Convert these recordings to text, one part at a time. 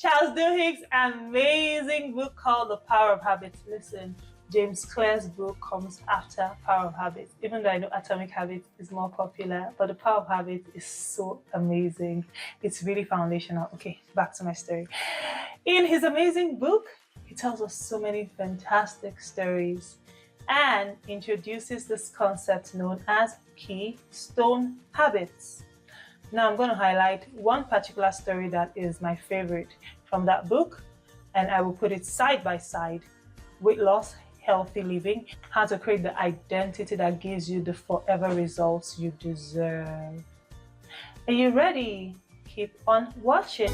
Charles Duhigg's amazing book called The Power of Habit. Listen, James Clear's book comes after Power of Habit, even though I know Atomic Habit is more popular, but The Power of Habit is so amazing. It's really foundational. Okay, back to my story. In his amazing book, he tells us so many fantastic stories and introduces this concept known as keystone habits. Now I'm going to highlight one particular story that is my favorite from that book, and I will put it side by side: weight loss, healthy living, how to create the identity that gives you the forever results you deserve. Are you ready? Keep on watching.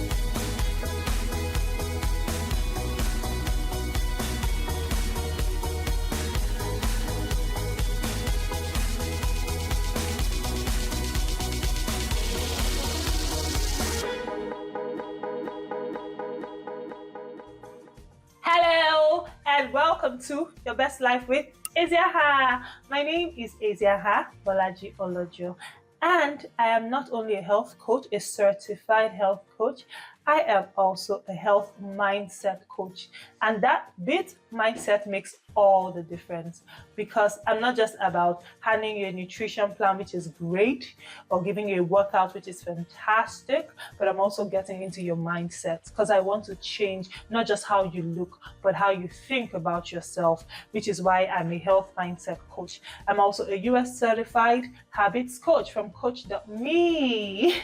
Hello and welcome to Your Best Life with Eziaha. My name is Eziaha Bolaji Olojo, and I am not only a health coach, a certified health coach, I am also a health mindset coach. And that bit mindset makes all the difference, because I'm not just about handing you a nutrition plan, which is great, or giving you a workout, which is fantastic, but I'm also getting into your mindset, because I want to change not just how you look, but how you think about yourself, which is why I'm a health mindset coach. I'm also a US certified habits coach from coach.me.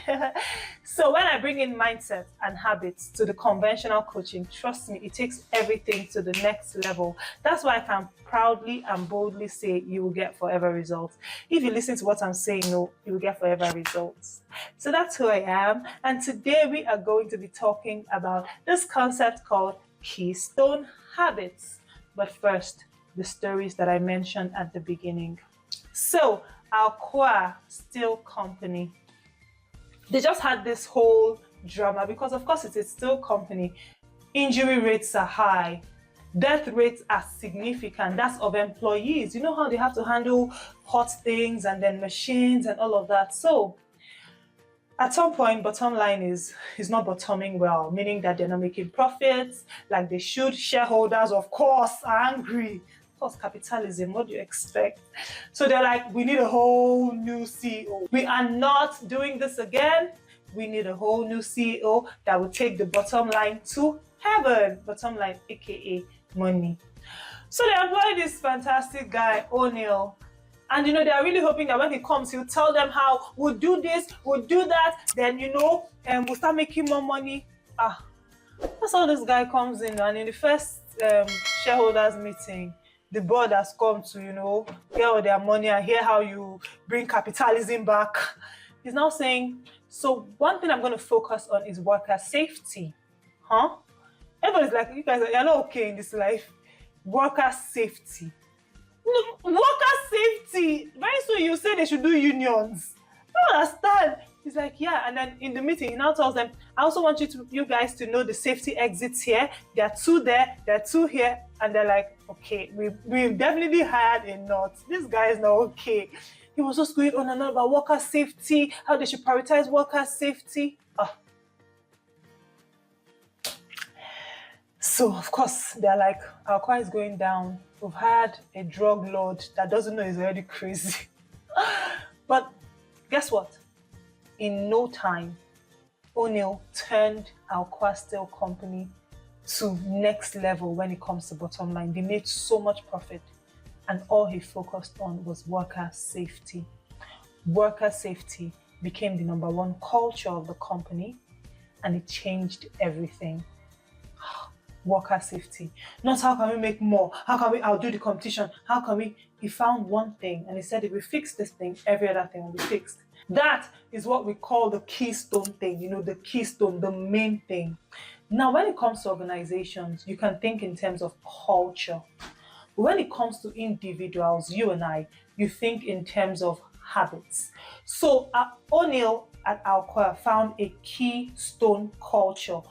So when I bring in mindset and habits to the conventional coaching, trust me, it takes everything to the next level. That's why I can proudly and boldly say you will get forever results. If you listen to what I'm saying, no, you will get forever results. So that's who I am. And today we are going to be talking about this concept called keystone habits. But first, the stories that I mentioned at the beginning. So Alcoa Steel Company, they just had this whole drama because, of course, it's a steel company. Injury rates are high. Death rates are significant. That's of employees. You know how they have to handle hot things and then machines and all of that. So at some point, bottom line is not bottoming well, meaning that they're not making profits like they should. Shareholders, of course, are angry. Of course, capitalism, what do you expect? So they're like, we need a whole new CEO. We are not doing this again. We need a whole new CEO that will take the bottom line to heaven. Bottom line, aka money. So they employ this fantastic guy, O'Neill. And they are really hoping that when he comes, he'll tell them how we'll do this, we'll do that, then we'll start making more money. That's how this guy comes in. And in the first shareholders meeting, the board has come to, get all their money and hear how you bring capitalism back. He's now saying, so one thing I'm going to focus on is worker safety. Everybody's like, you guys are not okay in this life. Worker safety. No, worker safety. Very soon you say they should do unions. I don't understand. He's like, yeah. And then in the meeting, he now tells them, I also want you guys to know the safety exits here. There are 2 there, there are 2 here. And they're like, okay, we've definitely hired a nut. This guy is not okay. He was just going on and on about worker safety, how they should prioritize worker safety. So, of course, they're like, our car is going down. We've had a drug lord that doesn't know he's already crazy. But guess what? In no time, O'Neill turned Alcoa Steel Company to next level when it comes to bottom line. They made so much profit, and all he focused on was worker safety. Worker safety became the #1 culture of the company, and it changed everything. Worker safety. Not how can we make more? How can we outdo the competition? How can we? He found one thing, and he said, if we fix this thing, every other thing will be fixed. That is what we call the keystone thing, the keystone, the main thing. Now, when it comes to organizations, you can think in terms of culture. But when it comes to individuals, you and I, you think in terms of habits. So O'Neill at Alcoa found a keystone culture: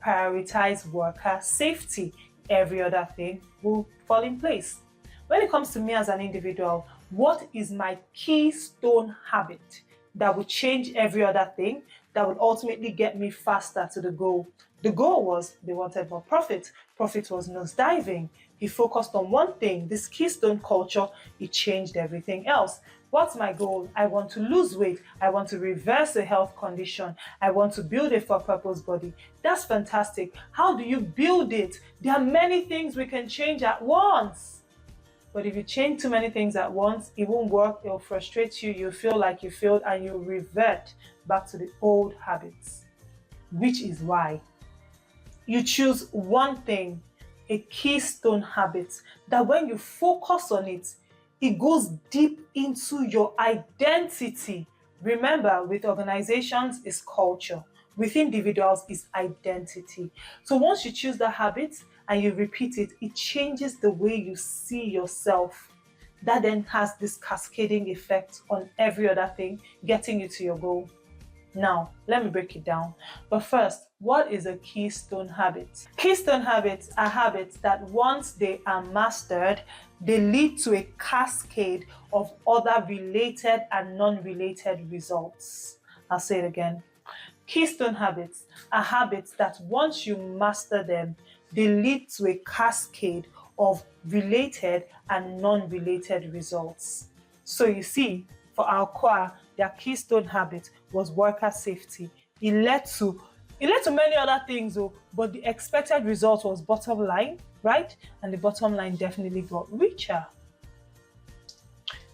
prioritize worker safety. Every other thing will fall in place. When it comes to me as an individual, what is my keystone habit that will change every other thing, that would ultimately get me faster to the goal. The goal was they wanted more profit. Profit was nosediving. He focused on one thing, this keystone culture. It changed everything else. What's my goal? I want to lose weight. I want to reverse a health condition. I want to build a for-purpose body. That's fantastic. How do you build it? There are many things we can change at once. But if you change too many things at once, it won't work. It'll frustrate you. You'll feel like you failed and you'll revert back to the old habits. Which is why you choose one thing, a keystone habit, that when you focus on it, it goes deep into your identity. Remember, with organizations, it's culture. With individuals, it's identity. So once you choose that habit and you repeat it, it changes the way you see yourself. That then has this cascading effect on every other thing, getting you to your goal. Now, let me break it down. But first, what is a keystone habit? Keystone habits are habits that once they are mastered, they lead to a cascade of other related and non-related results. I'll say it again. Keystone habits are habits that once you master them, they lead to a cascade of related and non-related results. So you see, for our core, their keystone habit was worker safety. It led to many other things, but the expected result was bottom line, right? And the bottom line definitely got richer.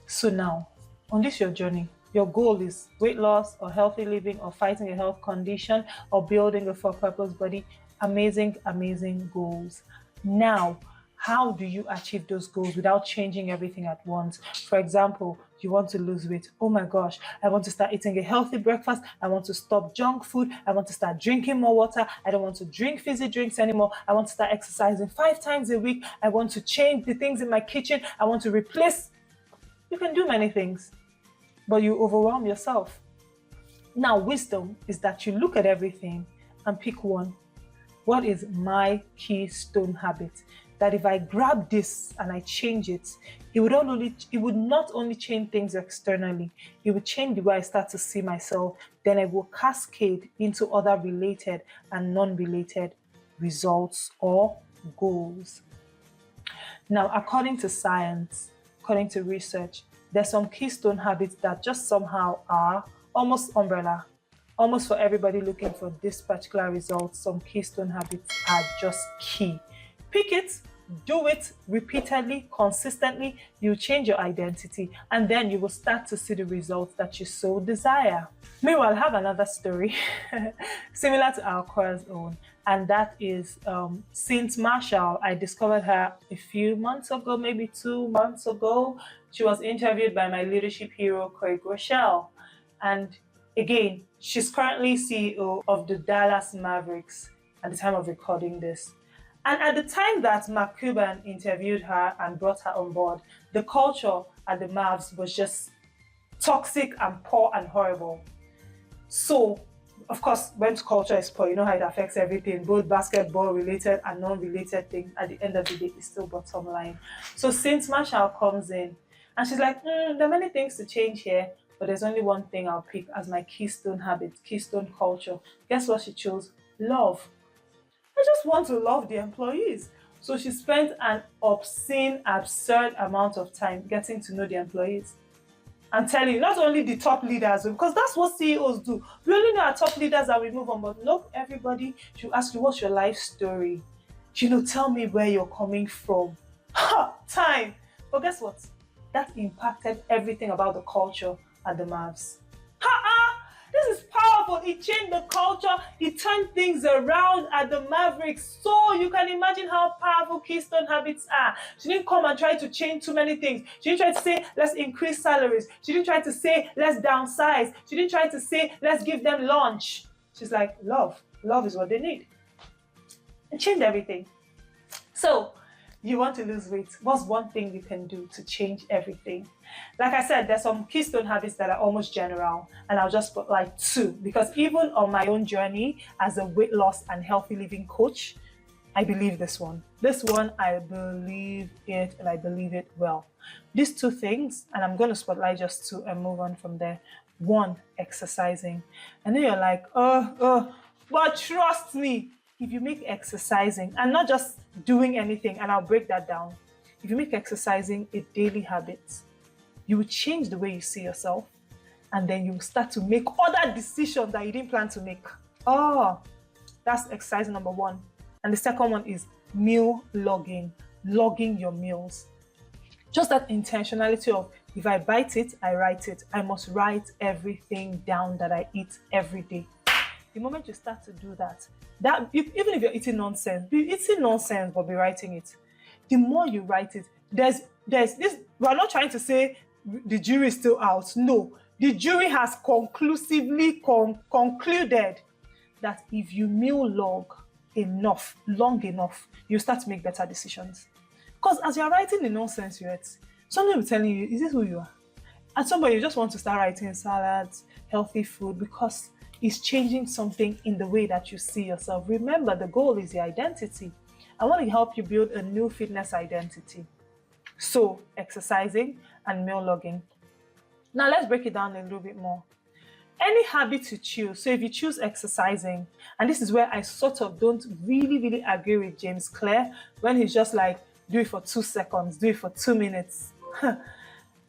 So now, on this your journey, your goal is weight loss or healthy living or fighting a health condition or building a for-purpose body. Amazing, amazing goals. Now, how do you achieve those goals without changing everything at once? For example, you want to lose weight. Oh my gosh, I want to start eating a healthy breakfast. I want to stop junk food. I want to start drinking more water. I don't want to drink fizzy drinks anymore. I want to start exercising 5 times a week. I want to change the things in my kitchen. I want to replace. You can do many things, but you overwhelm yourself. Now, wisdom is that you look at everything and pick one. What is my keystone habit? That if I grab this and I change it, it would not only change things externally, it would change the way I start to see myself. Then I will cascade into other related and non-related results or goals. Now, according to science, according to research, there's some keystone habits that just somehow are almost umbrella. Almost for everybody looking for this particular result, some keystone habits are just key. Pick it, do it repeatedly, consistently, you change your identity, and then you will start to see the results that you so desire. Meanwhile, I have another story similar to our choir's own, and that is Saint Marshall. I discovered her a few months ago, maybe 2 months ago. She was interviewed by my leadership hero, Craig Rochelle. And again, she's currently CEO of the Dallas Mavericks at the time of recording this. And at the time that Mark Cuban interviewed her and brought her on board, the culture at the Mavs was just toxic and poor and horrible. So, of course, when culture is poor, you know how it affects everything, both basketball related and non-related things. At the end of the day, it's still bottom line. So Saint Marshall comes in and she's like, there are many things to change here, but there's only one thing I'll pick as my keystone habit, keystone culture. Guess what she chose? Love. I just want to love the employees. So she spent an obscene, absurd amount of time getting to know the employees. I'm telling you, not only the top leaders, because that's what CEOs do. We only know our top leaders and we move on, but nope, everybody should ask you, what's your life story? Tell me where you're coming from. Time. But guess what? That impacted everything about the culture at the Mavs. This is powerful. It changed the culture. It turned things around at the Mavericks. So you can imagine how powerful keystone habits are. She didn't come and try to change too many things. She didn't try to say, let's increase salaries. She didn't try to say, let's downsize. She didn't try to say, let's give them lunch. She's like, love. Love is what they need. It changed everything. So, you want to lose weight. What's one thing you can do to change everything? Like I said, there's some keystone habits that are almost general, and I'll just put like 2, because even on my own journey as a weight loss and healthy living coach, I believe this one. This one, I believe it, and I believe it well. These 2 things, and I'm going to spotlight just 2 and move on from there. One, exercising. And then you're like, but trust me, if you make exercising and not just doing anything, and I'll break that down. If you make exercising a daily habit, you will change the way you see yourself, and then you will start to make other decisions that you didn't plan to make. Oh, that's exercise number one. And the second one is meal logging your meals. Just that intentionality of, if I bite it, I write it. I must write everything down that I eat every day. The moment you start to do that, even if you're eating nonsense, be eating nonsense but be writing it. The more you write it, there's this. We're not trying to say the jury is still out. No, the jury has conclusively concluded that if you meal log long enough, you start to make better decisions. Because as you're writing the nonsense you eat, somebody will be telling you, is this who you are? At some point, you just want to start writing salads, healthy food, because it's changing something in the way that you see yourself. Remember, the goal is your identity. I want to help you build a new fitness identity. So, exercising and meal logging. Now, let's break it down a little bit more. Any habit you choose, so if you choose exercising, and this is where I sort of don't really agree with James Clear when he's just like, do it for 2 seconds, do it for 2 minutes.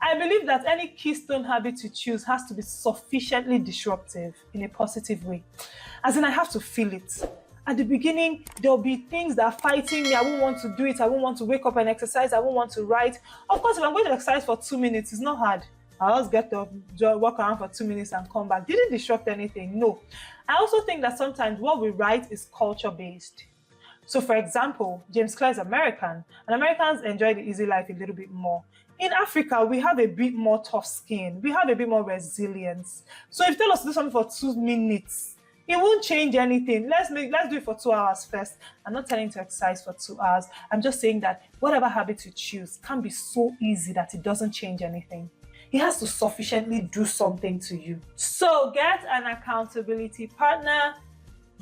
I believe that any keystone habit you choose has to be sufficiently disruptive in a positive way. As in, I have to feel it. At the beginning, there'll be things that are fighting me. I won't want to do it. I won't want to wake up and exercise. I won't want to write. Of course, if I'm going to exercise for 2 minutes, it's not hard. I'll just get up, walk around for 2 minutes and come back. Didn't disrupt anything, no. I also think that sometimes what we write is culture-based. So for example, James Clear is American, and Americans enjoy the easy life a little bit more. In Africa, we have a bit more tough skin. We have a bit more resilience. So if you tell us to do something for 2 minutes, it won't change anything. Let's do it for 2 hours first. I'm not telling you to exercise for 2 hours. I'm just saying that whatever habit you choose can be so easy that it doesn't change anything. It has to sufficiently do something to you. So get an accountability partner.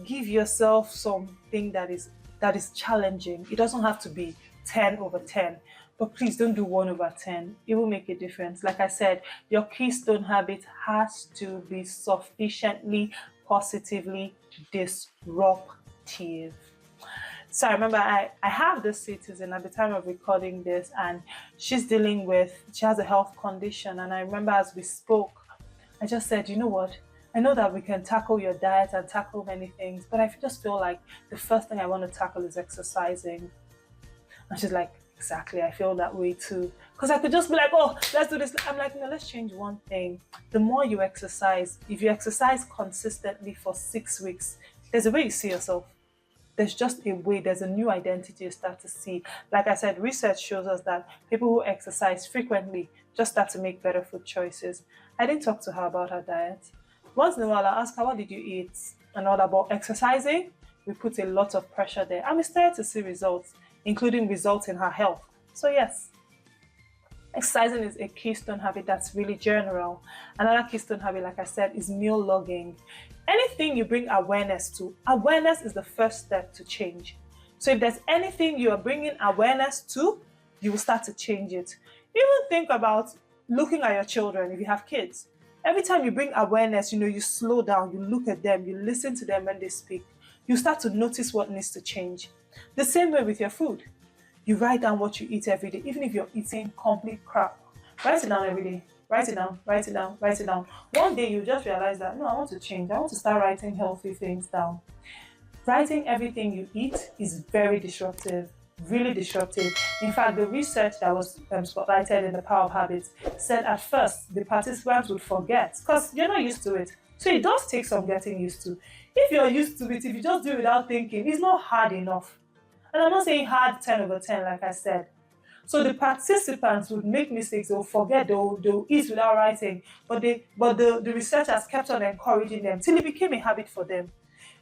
Give yourself something that is challenging. It doesn't have to be 10 over 10, but please don't do 1 over 10. It will make a difference. Like I said, your keystone habit has to be sufficiently positively disruptive. So I remember I have this citizen at the time of recording this, and she has a health condition. And I remember as we spoke, I just said, you know what? I know that we can tackle your diet and tackle many things, but I just feel like the first thing I want to tackle is exercising. And she's like, exactly, I feel that way too. Because I could just be like, oh, let's do this. I'm like, no, let's change one thing. The more you exercise, if you exercise consistently for 6 weeks, there's a way you see yourself. There's just a way, there's a new identity you start to see. Like I said, research shows us that people who exercise frequently just start to make better food choices. I didn't talk to her about her diet. Once in a while, I ask her, what did you eat? And all about exercising. We put a lot of pressure there. And we started to see results, including results in her health. So yes, exercising is a keystone habit that's really general. Another keystone habit, like I said, is meal logging. Anything you bring awareness to, awareness is the first step to change. So if there's anything you are bringing awareness to, you will start to change it. Even think about looking at your children if you have kids. Every time you bring awareness, you slow down, you look at them, you listen to them when they speak. You start to notice what needs to change. The same way with your food. You write down what you eat every day, even if you're eating complete crap. Write it down every day. Write it down, write it down, write it down. One day you just realize that, no, I want to change. I want to start writing healthy things down. Writing everything you eat is very disruptive, really disruptive. In fact, the research that was spotlighted in The Power of Habits said at first the participants would forget because you're not used to it. So it does take some getting used to. If you're used to it, if you just do it without thinking, it's not hard enough. And I'm not saying hard 10 over 10, like I said. So the participants would make mistakes, they'll forget, they'll eat without writing, but the researchers kept on encouraging them till it became a habit for them.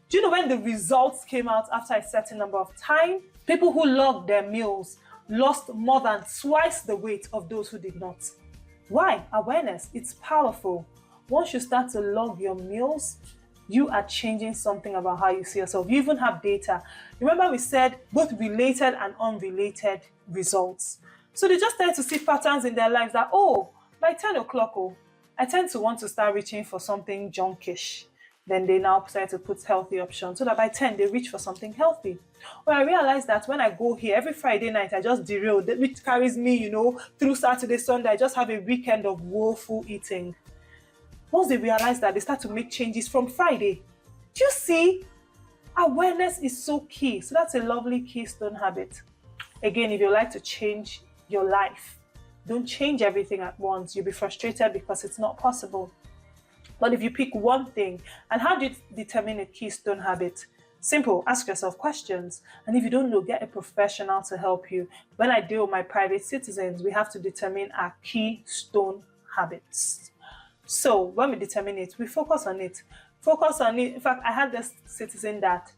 Do you know when the results came out after a certain number of time? People who logged their meals lost more than twice the weight of those who did not. Why? Awareness. It's powerful. Once you start to log your meals, you are changing something about how you see yourself. You even have data. Remember we said both related and unrelated results. So they just tend to see patterns in their lives that, oh, by 10 o'clock, I tend to want to start reaching for something junkish. Then they now decide to put healthy options so that by 10 they reach for something healthy. Well, I realized that when I go here every Friday night, I just derail, which carries me, through Saturday, Sunday. I just have a weekend of woeful eating. Once they realize that, they start to make changes from Friday. Do you see? Awareness is so key. So that's a lovely keystone habit. Again, if you like to change your life, don't change everything at once. You'll be frustrated because it's not possible. But if you pick one thing, and how do you determine a keystone habit? Simple, ask yourself questions. And if you don't know, get a professional to help you. When I deal with my private citizens, we have to determine our keystone habits. So when we determine it, we focus on it. Focus on it. In fact, I had this citizen that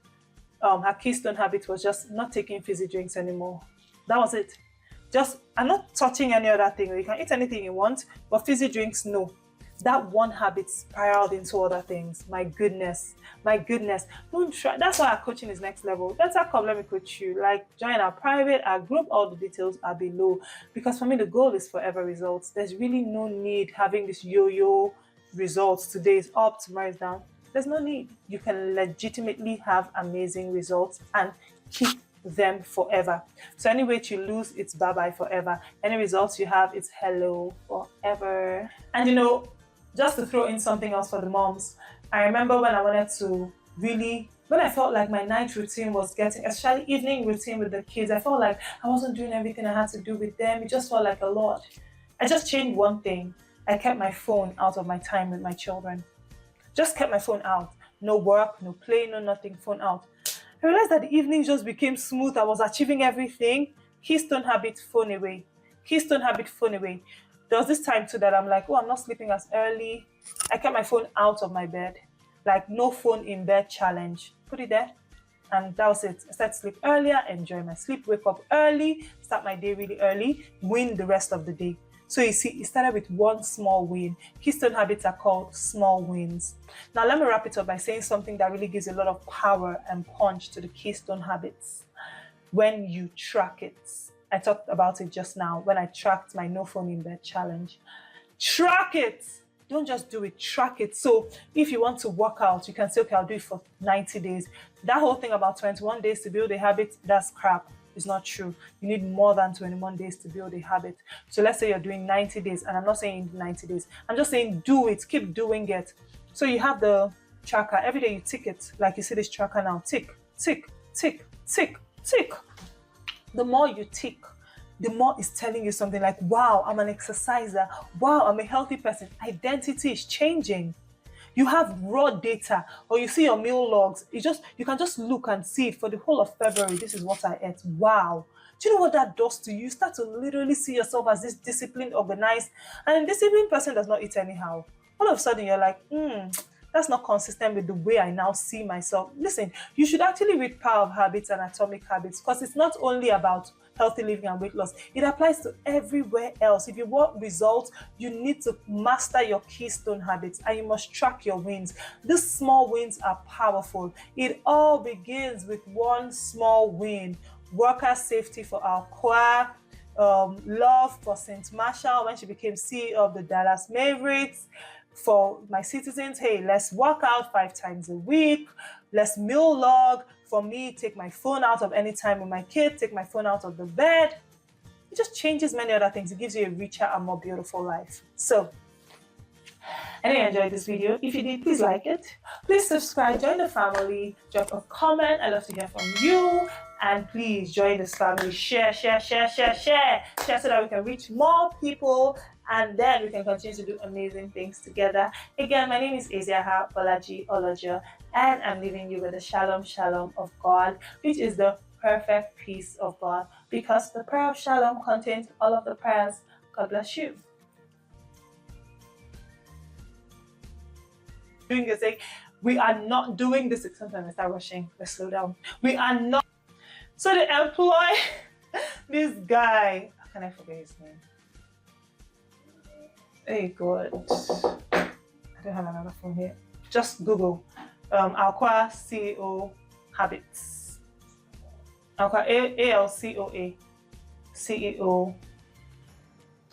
her keystone habit was just not taking fizzy drinks anymore. That was it. I'm not touching any other thing. You can eat anything you want, but fizzy drinks, no. That one habit spiraled into other things. My goodness. Don't try. That's why our coaching is next level. Better come, let me coach you. Like, join our private, our group. All the details are below. Because for me, the goal is forever results. There's really no need having this yo-yo results. Today is up, tomorrow is down. There's no need. You can legitimately have amazing results and keep them forever. So any weight you lose, it's bye-bye forever. Any results you have, it's hello forever. And just to throw in something else for the moms, I remember when I wanted to when I felt like my night routine was getting, especially evening routine with the kids, I felt like I wasn't doing everything I had to do with them. It just felt like a lot. I just changed one thing. I kept my phone out of my time with my children. Just kept my phone out. No work, no play, no nothing, phone out. I realized that the evening just became smooth. I was achieving everything. Keystone habit, phone away. Keystone habit, phone away. There was this time too that I'm like, I'm not sleeping as early. I kept my phone out of my bed. Like, no phone in bed challenge. Put it there. And that was it. I started to sleep earlier, enjoy my sleep, wake up early, start my day really early, win the rest of the day. So you see, it started with one small win. Keystone habits are called small wins. Now let me wrap it up by saying something that really gives a lot of power and punch to the keystone habits. When you track it. I talked about it just now when I tracked my no phone in bed challenge. Track it. Don't just do it, track it. So if you want to work out, you can say, okay, I'll do it for 90 days. That whole thing about 21 days to build a habit, that's crap. It's not true. You need more than 21 days to build a habit. So let's say you're doing 90 days, and I'm not saying 90 days. I'm just saying do it, keep doing it. So you have the tracker. Every day you tick it, like you see this tracker now. Tick, tick, tick, tick, tick. The more you tick, the more it's telling you something like, wow, I'm an exerciser. Wow, I'm a healthy person. Identity is changing. You have raw data, or you see your meal logs. You can just look and see for the whole of February, this is what I ate. Wow. Do you know what that does to you? You start to literally see yourself as this disciplined, organized, and a disciplined person does not eat anyhow. All of a sudden, you're like, that's not consistent with the way I now see myself. Listen, you should actually read Power of Habits and Atomic Habits, because it's not only about healthy living and weight loss. It applies to everywhere else. If you want results, you need to master your keystone habits, and you must track your wins. These small wins are powerful. It all begins with one small win. Worker safety for our choir, love for St. Marshall when she became CEO of the Dallas Mavericks. For my citizens, hey, let's work out 5 times a week. Let's meal log. For me, take my phone out of any time with my kid, take my phone out of the bed. It just changes many other things. It gives you a richer and more beautiful life. So, I know you enjoyed this video. If you did, please like it. Please subscribe, join the family, drop a comment. I love to hear from you. And please join this family. Share so that we can reach more people, and then we can continue to do amazing things together. Again, my name is Eziaha Bolaji Olojo, and I'm leaving you with the Shalom Shalom of God, which is the perfect peace of God, because the prayer of Shalom contains all of the prayers. God bless you. We are not doing this. Sometimes I start rushing. Let's slow down. We are not. So they employ this guy. How can I forget his name? Hey God. I don't have another phone here. Just Google Alcoa CEO habits. Alcoa ALCOA CEO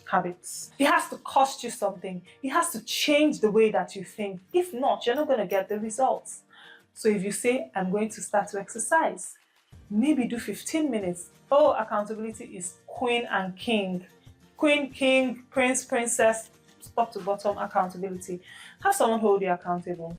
habits. It has to cost you something. It has to change the way that you think. If not, you're not going to get the results. So if you say, I'm going to start to exercise, maybe do 15 minutes. Oh, accountability is queen and king. Queen, king, prince, princess, top to bottom accountability. Have someone hold you accountable.